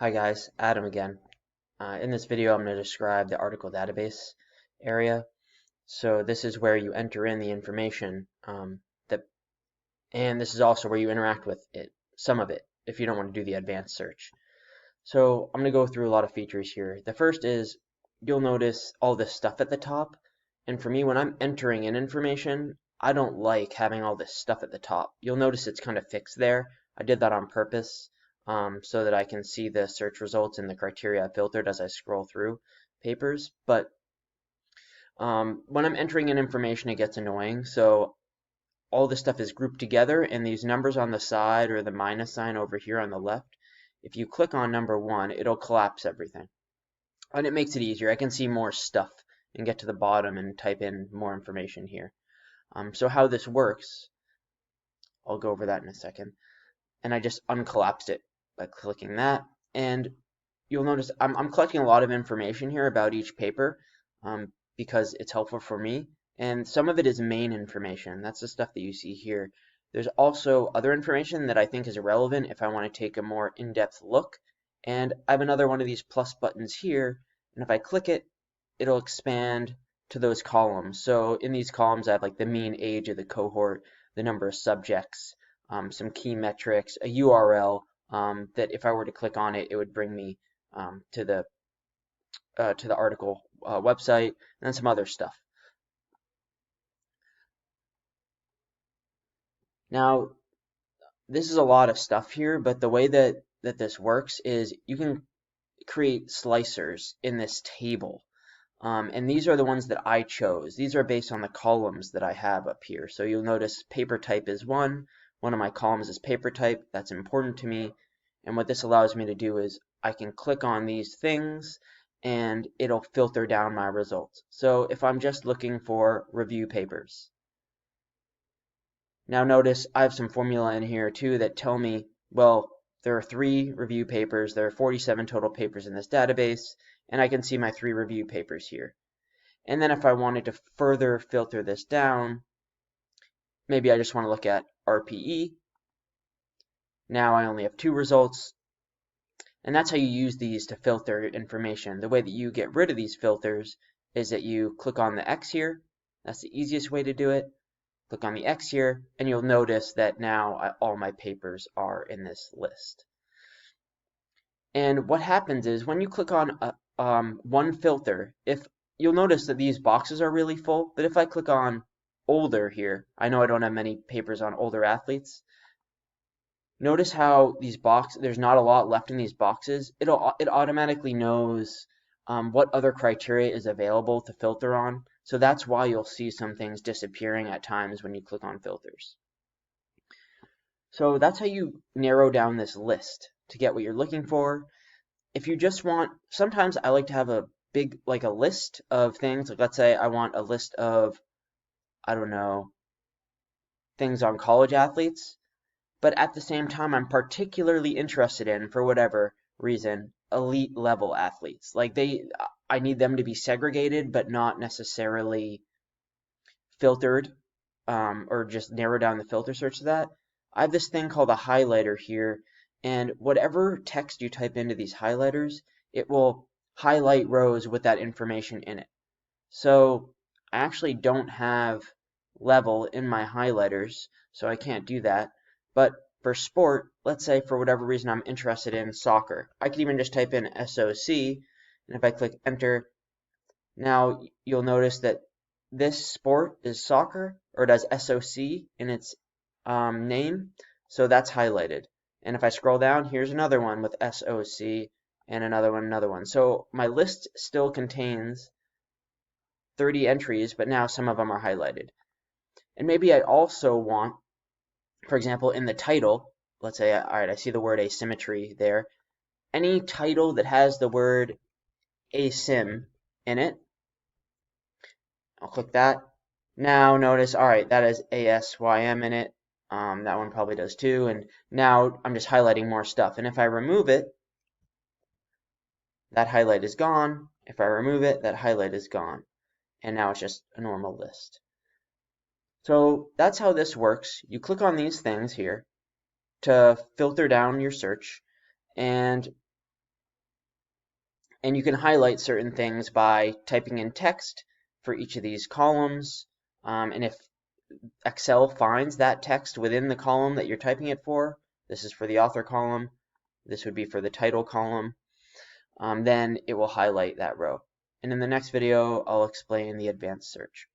Hi guys, Adam again. In this video I'm going to describe the article database area. So this is where you enter in the information and this is also where you interact with it, some of it, if you don't want to do the advanced search. So I'm going to go through a lot of features here. The first is you'll notice all this stuff at the top, and for me when I'm entering in information, I don't like having all this stuff at the top. You'll notice it's kind of fixed there. I did that on purpose so that I can see the search results and the criteria I filtered as I scroll through papers. But when I'm entering in information, it gets annoying. So all this stuff is grouped together, and these numbers on the side or the minus sign over here on the left, if you click on number 1, it'll collapse everything. And it makes it easier. I can see more stuff and get to the bottom and type in more information here. So how this works, I'll go over that in a second. And I just uncollapsed it by clicking that. And you'll notice I'm collecting a lot of information here about each paper because it's helpful for me. And some of it is main information. That's the stuff that you see here. There's also other information that I think is relevant if I want to take a more in-depth look. And I have another one of these plus buttons here. And if I click it, it'll expand to those columns. So in these columns, I have like the mean age of the cohort, the number of subjects, some key metrics, a URL that if I were to click on it, it would bring me to the article website, and then some other stuff. Now, this is a lot of stuff here, but the way that this works is you can create slicers in this table. And these are the ones that I chose. These are based on the columns that I have up here. So you'll notice paper type is one. One of my columns is paper type. That's important to me. And what this allows me to do is I can click on these things and it'll filter down my results. So if I'm just looking for review papers. Now notice I have some formula in here too that tell me, well, there are 3 review papers. There are 47 total papers in this database, and I can see my 3 review papers here. And then if I wanted to further filter this down, maybe I just want to look at RPE. Now I only have 2 results. And that's how you use these to filter information. The way that you get rid of these filters is that you click on the X here. That's the easiest way to do it. Click on the X here, and you'll notice that now all my papers are in this list. And what happens is when you click on one filter, if you'll notice that these boxes are really full, but if I click on older here, I know I don't have many papers on older athletes. Notice how these boxes, there's not a lot left in these boxes. It automatically knows what other criteria is available to filter on. So that's why you'll see some things disappearing at times when you click on filters. So that's how you narrow down this list to get what you're looking for. If you just want, sometimes I like to have a big, like a list of things. Like let's say I want a list of, I don't know, things on college athletes. But at the same time, I'm particularly interested in, for whatever reason, elite level athletes. Like I need them to be segregated, but not necessarily filtered, or just narrow down the filter search to that. I have this thing called a highlighter here, and whatever text you type into these highlighters, it will highlight rows with that information in it. So I actually don't have level in my highlighters, so I can't do that. But for sport, let's say for whatever reason I'm interested in soccer, I could even just type in SOC, and if I click enter, now you'll notice that this sport is soccer, or it has SOC in its name, so that's highlighted. And if I scroll down, here's another one with SOC, and another one. So my list still contains 30 entries, but now some of them are highlighted. And maybe I also want, for example, in the title, let's say, all right, I see the word asymmetry there. Any title that has the word asym in it, I'll click that. Now notice, all right, that has ASYM in it. That one probably does too. And now I'm just highlighting more stuff. And if I remove it, that highlight is gone. If I remove it, that highlight is gone. And now it's just a normal list. So that's how this works. You click on these things here to filter down your search, and And you can highlight certain things by typing in text for each of these columns. And if Excel finds that text within the column that you're typing it for, this is for the author column, this would be for the title column, then it will highlight that row. And in the next video, I'll explain the advanced search.